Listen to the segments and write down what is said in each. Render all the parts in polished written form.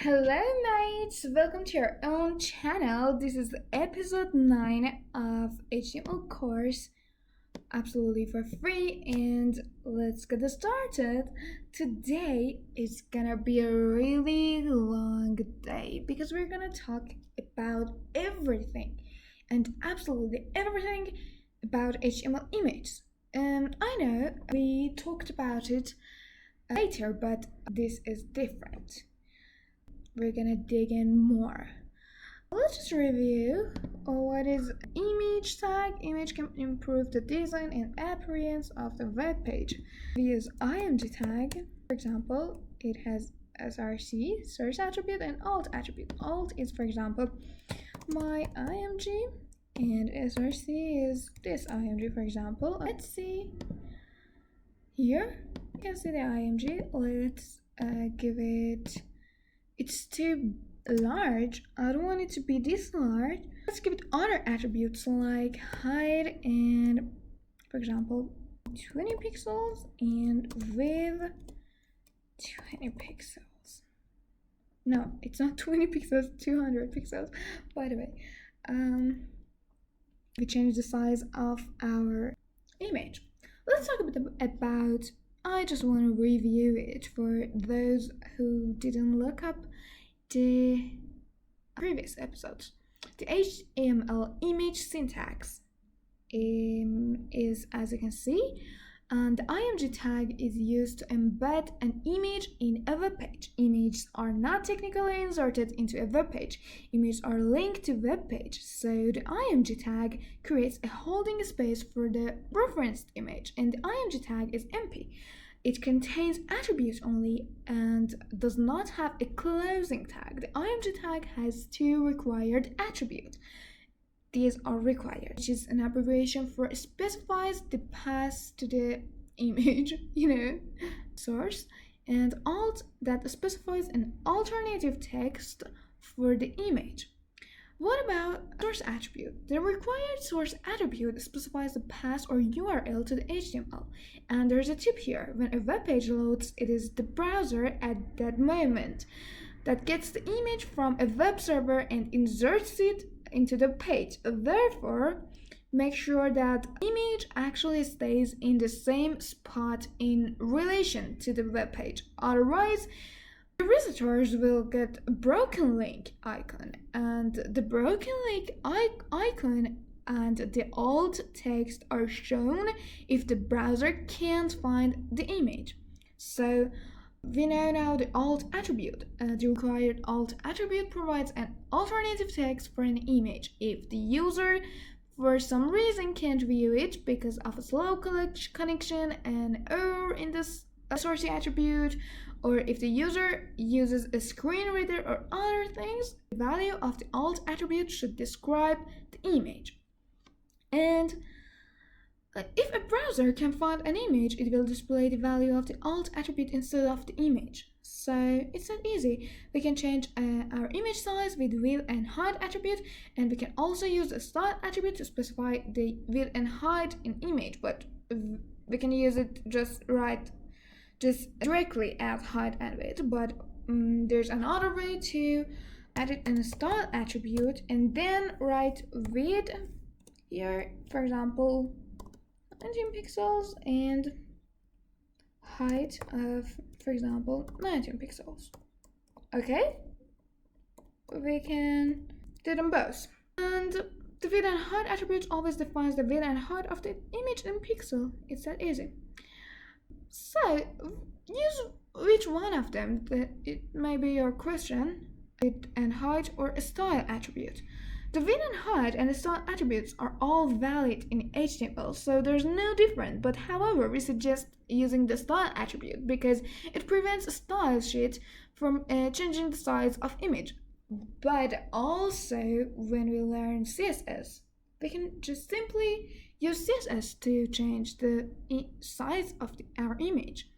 Hello mates, welcome to your own channel. This is episode 9 of HTML course, absolutely for free, and let's get started. Today is gonna be a really long day because we're gonna talk about everything and absolutely everything about HTML images. I know we talked about it later, but this is different. We're gonna dig in more. Let's just review what is image tag. Image can improve the design and appearance of the web page. We use IMG tag. For example, it has src, source attribute, and alt attribute. Alt is, for example, my IMG, and src is this IMG, for example. Let's see here. You can see the IMG. Let's give it. It's too large. I don't want it to be this large. Let's give it other attributes like height and, for example, 20 pixels and width 20 pixels. No, it's not 20 pixels, 200 pixels. By the way, we change the size of our image. Let's talk a bit about. I just want to review it for those who didn't look up the previous episodes. The HTML image syntax is, as you can see, and the IMG tag is used to embed an image in a web page. Images are not technically inserted into a web page. Images are linked to web page, so the IMG tag creates a holding space for the referenced image, and the IMG tag is empty. It contains attributes only and does not have a closing tag. The IMG tag has two required attributes. These are required, which is an abbreviation for specifies the path to the image, source, and alt that specifies an alternative text for the image. What about source attribute? The required source attribute specifies the path or URL to the HTML. And there's a tip here. When a web page loads, it is the browser at that moment that gets the image from a web server and inserts it into the page. Therefore, make sure that image actually stays in the same spot in relation to the web page. Otherwise, the visitors will get a broken link icon, and the broken link icon and the alt text are shown if the browser can't find the image. So we know now the alt attribute. The required alt attribute provides an alternative text for an image. If the user for some reason can't view it because of a slow connection, an error in the source attribute, or if the user uses a screen reader or other things, the value of the alt attribute should describe the image. And if a browser can find an image, it will display the value of the alt attribute instead of the image. So it's that easy. We can change our image size with width and height attribute, and we can also use the style attribute to specify the width and height in image, but we can use it just directly as height and width. But there's another way to add it in a style attribute and then write width here, for example, 19 pixels, and height of, for example, 19 pixels. Okay, we can do them both. And the width and height attribute always defines the width and height of the image in pixel. It's that easy. So use which one of them. It may be your question, width and height or a style attribute. The width and height and the style attributes are all valid in HTML, so there's no difference. But however, we suggest using the style attribute because it prevents a style sheet from changing the size of image. But also, when we learn CSS, we can just simply use CSS to change the size of our image.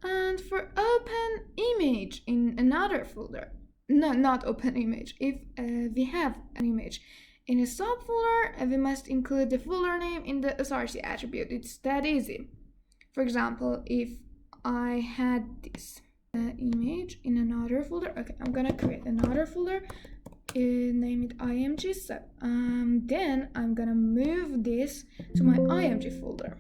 And for open image in another folder, no, not open image. If we have an image in a subfolder, we must include the folder name in the src attribute. It's that easy. For example, if I had this image in another folder. Okay, I'm gonna create another folder, name it IMG. So then I'm gonna move this to my IMG folder.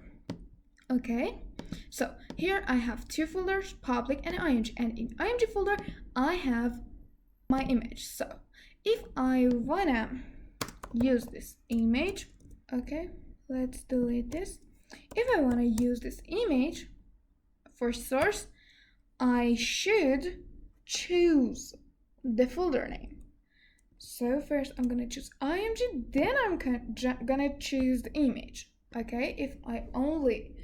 Okay, so here I have two folders, public and IMG, and in IMG folder I have my image. So if I wanna use this image, okay, let's delete this. If I wanna use this image for source, I should choose the folder name. So first I'm gonna choose IMG, then I'm gonna choose the image. Okay, if I only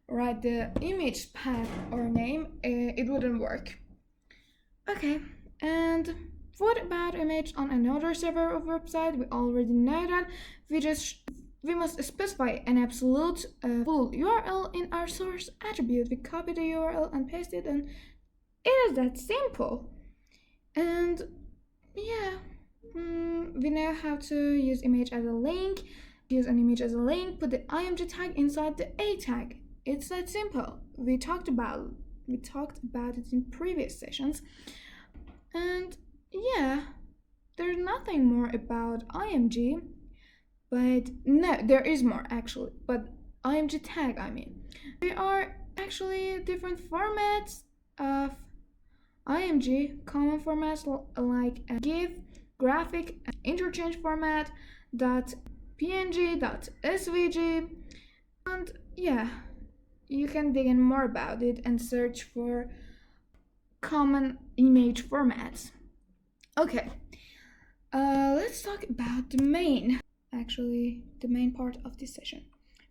write the image path or name, it wouldn't work. Okay, and what about image on another server or website? We already know that we must specify an absolute full URL in our source attribute. We copy the URL and paste it, and it is that simple. And yeah, we know how to use image as a link. Use an image as a link, put the IMG tag inside the A tag. It's that simple. We talked about it in previous sessions. And yeah, there's nothing more about IMG, but no, there is more actually, but IMG tag, I mean. There are actually different formats of IMG, common formats like GIF, graphic, interchange format, .png, .svg, and yeah, you can dig in more about it and search for common image formats. Okay, let's talk about the main part of this session.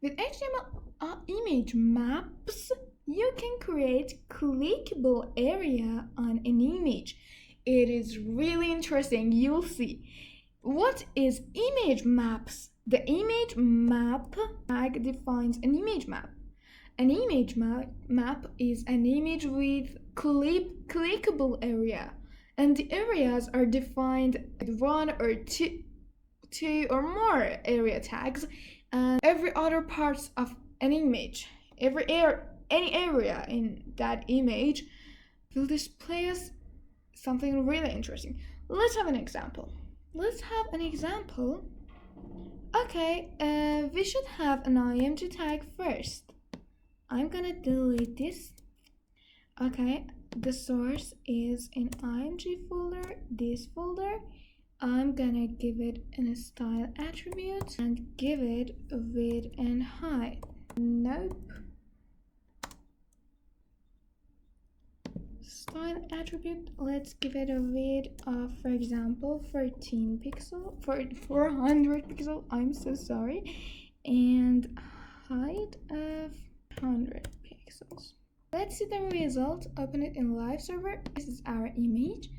With HTML image maps, you can create clickable area on an image. It is really interesting, you'll see. What is image maps? The image map tag defines an image map. An image map is an image with clickable area, and the areas are defined with one or two or more area tags, and every other parts of an image, any area in that image will display us something really interesting. Let's have an example. Okay, we should have an IMG tag first. I'm gonna delete this. Okay, the source is in IMG folder, this folder. I'm gonna give it a style attribute and give it a width and height. Nope. Style attribute, let's give it a width of, for example, 14 pixel for 400 pixel. I'm so sorry, and height of 100 pixels. Let's see the result. Open it in live server. This is our image.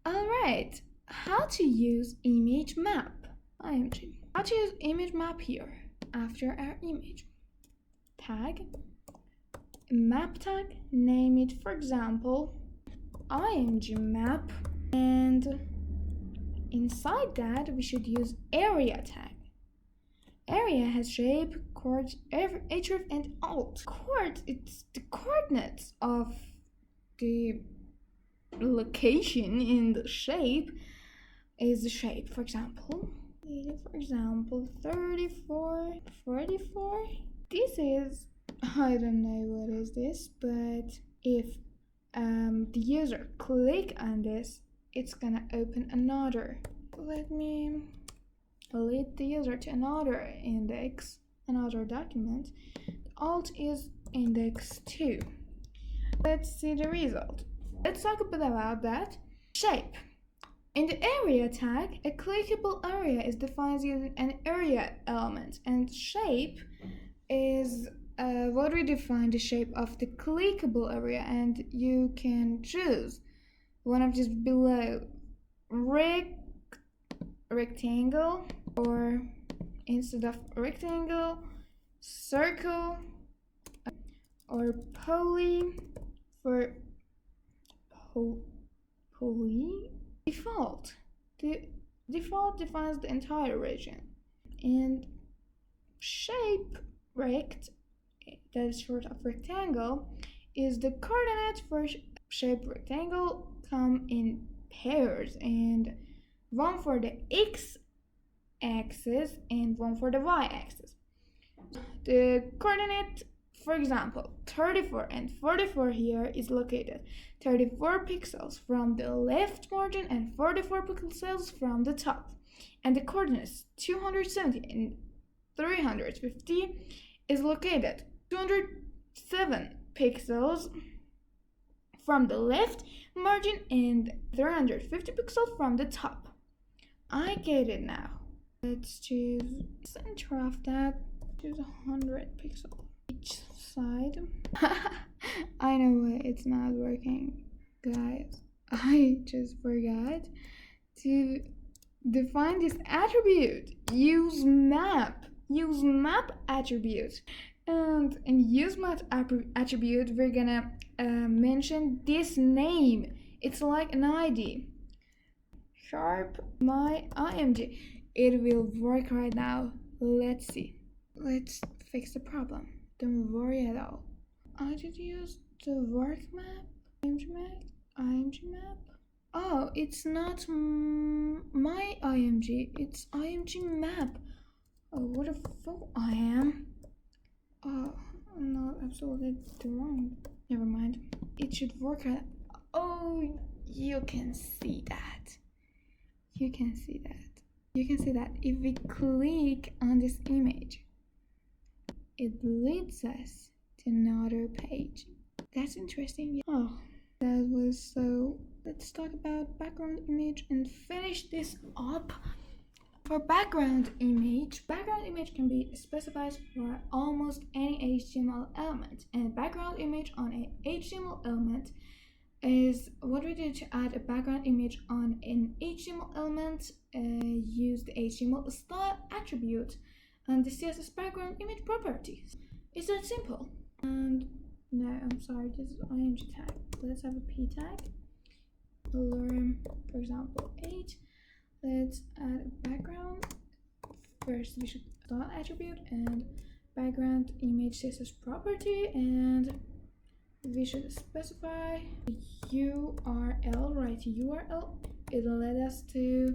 Alright, how to use image map. IMG. How to use image map here after our image. Tag, map tag, name it, for example, IMG map, and inside that we should use area tag. Area has shape, chord, href, and alt. Chord, it's the coordinates of the location in the shape is the shape. For example, 34, 44. This is, I don't know what is this, but if the user click on this, it's gonna open another. Let me lead the user to another index, another document. Alt is index 2. Let's see the result. Let's talk a bit about that. Shape. In the area tag, a clickable area is defined using an area element, and shape is what we define the shape of the clickable area, and you can choose one of these below: rectangle, or instead of rectangle, circle, or poly. For poly, default. The default defines the entire region, and shape rect, that is short of rectangle, is the coordinate for shape rectangle come in pairs, and one for the x-axis and one for the y-axis. The coordinate, for example, 34 and 44 here is located 34 pixels from the left margin and 44 pixels from the top. And the coordinates 270 and 350 is located 207 pixels from the left margin and 350 pixels from the top. I get it now. Let's choose center of that. Choose 100 pixels each side. I know why it's not working, guys. I just forgot to define this attribute. Use map attribute. And in use map attribute, we're gonna mention this name. It's like an ID. Sharp my IMG. It will work right now. Let's see. Let's fix the problem. Don't worry at all. I did use the work map, IMG map. Oh, it's not my IMG. It's IMG map. Oh, what a fool I am. Oh, I'm not absolutely wrong. Never mind. It should work out. Oh, you can see that. You can see that if we click on this image, it leads us to another page. That's interesting. Oh, that was so. Let's talk about background image and finish this up. For background image can be specified for almost any HTML element, and background image on an HTML element is what we do to add a background image on an HTML element. Use the HTML style attribute and the CSS background image properties. It's that simple. And no, I'm sorry, this is IMG tag. Let's have a P tag. Lorem, for example, 8. Let's add a background. First, we should style attribute and background image CSS property, and we should specify URL, right? URL. It'll let us to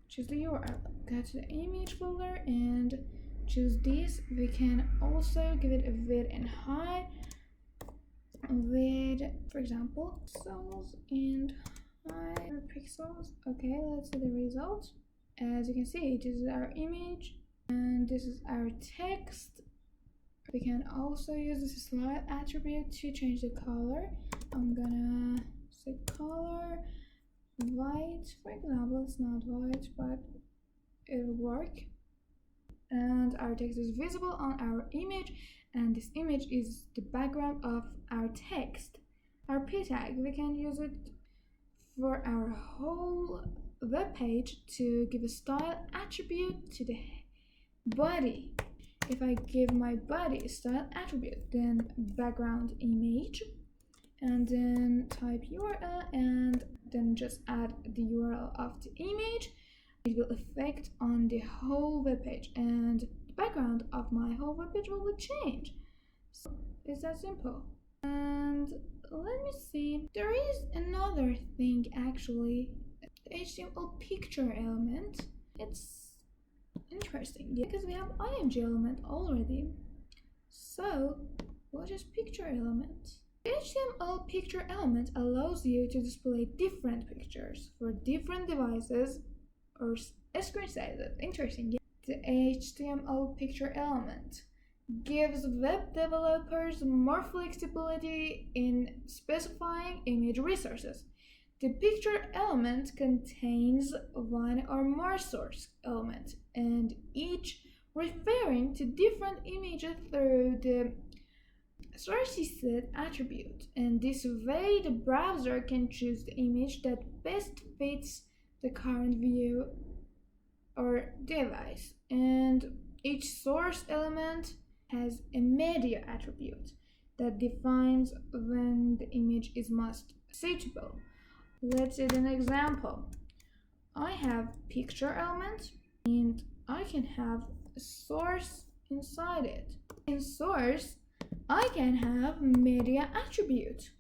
choose the URL. Go to the image folder and choose this. We can also give it a width and height with, for example, pixels and height pixels. Okay, let's see the results. As you can see, this is our image and this is our text. We can also use this slide attribute to change the color. I'm gonna say color white, for example. It's not white, but it'll work. And our text is visible on our image, and this image is the background of our text. Our P tag, we can use it for our whole web page to give a style attribute to the body. If I give my body a style attribute, then background image, and then type URL, and then just add the URL of the image, it will affect on the whole web page, and the background of my whole web page will change. So it's that simple. And let me see, there is another thing actually, the HTML picture element. It's interesting because we have IMG element already. So what is picture element? The HTML picture element allows you to display different pictures for different devices or screen sizes. Interesting. The HTML picture element gives web developers more flexibility in specifying image resources. The picture element contains one or more source elements, and each referring to different images through the sources set attribute. And this way, the browser can choose the image that best fits the current view or device. And each source element has a media attribute that defines when the image is most suitable. Let's see an example. I have picture element and I can have a source inside it. In source, I can have media attribute.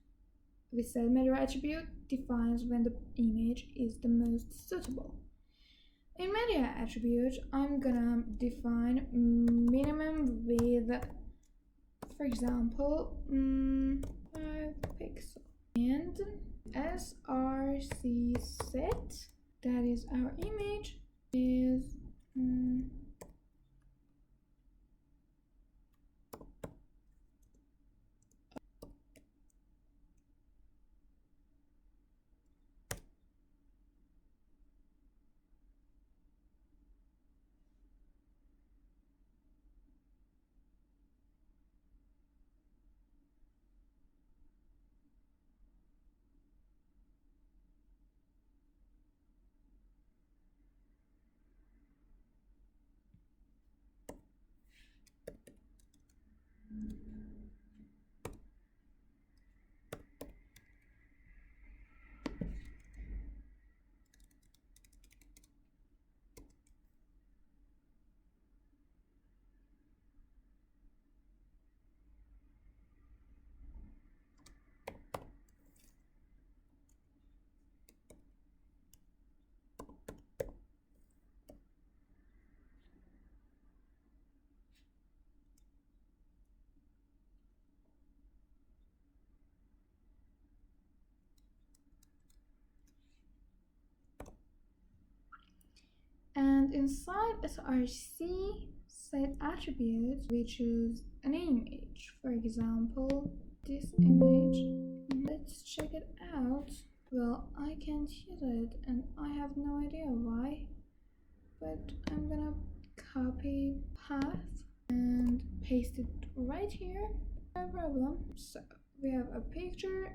The setMeter attribute defines when the image is the most suitable. In media attribute, I'm gonna define minimum width, for example, 5 pixels, and src set, that is our image, is and inside src set attribute we choose an image, for example this image. Let's check it out. Well, I can't use it and I have no idea why, but I'm gonna copy path and paste it right here, no problem. So we have a picture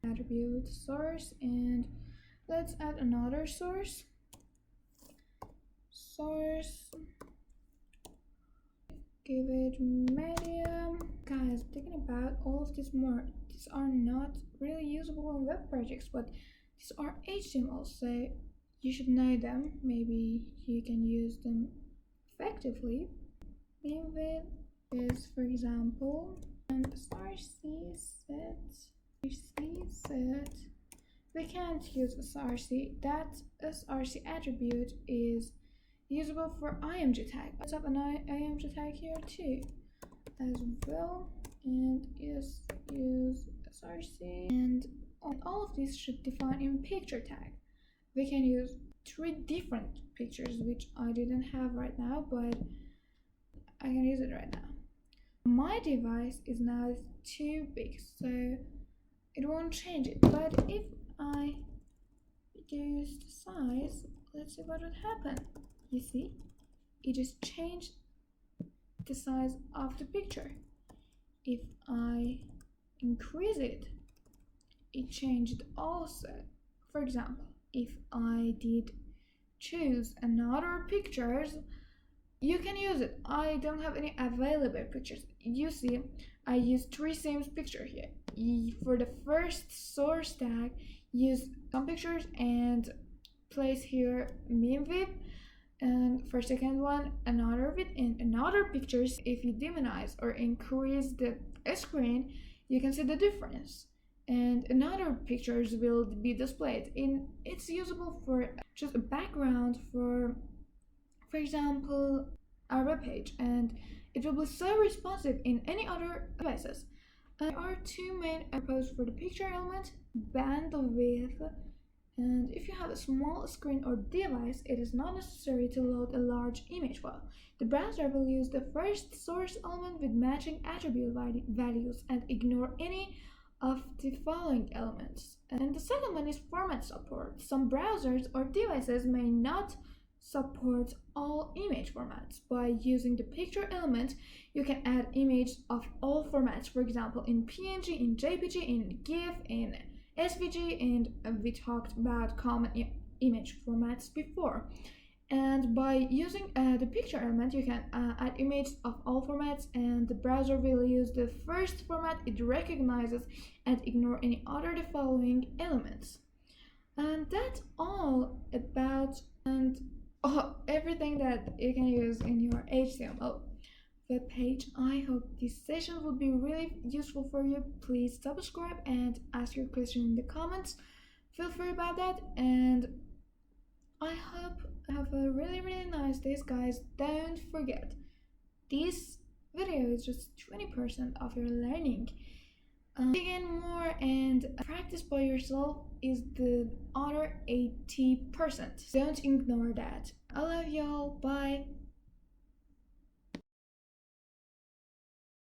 attribute source, and let's add another source, give it medium. Guys, thinking about all of this more, these are not really usable on web projects, but these are HTML, so you should know them. Maybe you can use them effectively. Main width is, for example, and src set. We can't use src. That src attribute is usable for IMG tag. Let's have an IMG tag here too as well, and use src, and all of these should define in picture tag. We can use 3 different pictures, which I didn't have right now, but I can use it right now. My device is now too big, so it won't change it, but if I reduce the size, let's see what would happen. You see, it just changed the size of the picture. If I increase it, it changed also. For example, if I did choose another pictures, you can use it. I don't have any available pictures. You see, I use 3 same picture here. For the first source tag, use some pictures and place here mean width, and for second one another width and another pictures. If you minimize or increase the screen, you can see the difference, and another pictures will be displayed. It's usable for just a background for example our web page, and it will be so responsive in any other devices. There are 2 main purposes for the picture element: bandwidth, and if you have a small screen or device, it is not necessary to load a large image file. The browser will use the first source element with matching attribute values and ignore any of the following elements. And the second one is format support. Some browsers or devices may not support all image formats. By using the picture element, you can add images of all formats, for example in PNG, in JPG, in GIF, in SVG, and we talked about common image formats before. And by using the picture element, you can add images of all formats, and the browser will use the first format it recognizes and ignore any other the following elements. And that's all about everything that you can use in your HTML. web page. I hope this session will be really useful for you. Please subscribe and ask your question in the comments. Feel free about that, and I hope you have a really nice day, guys. Don't forget, this video is just 20% of your learning. Dig in more and practice by yourself is the other 80%. Don't ignore that. I love y'all. Bye.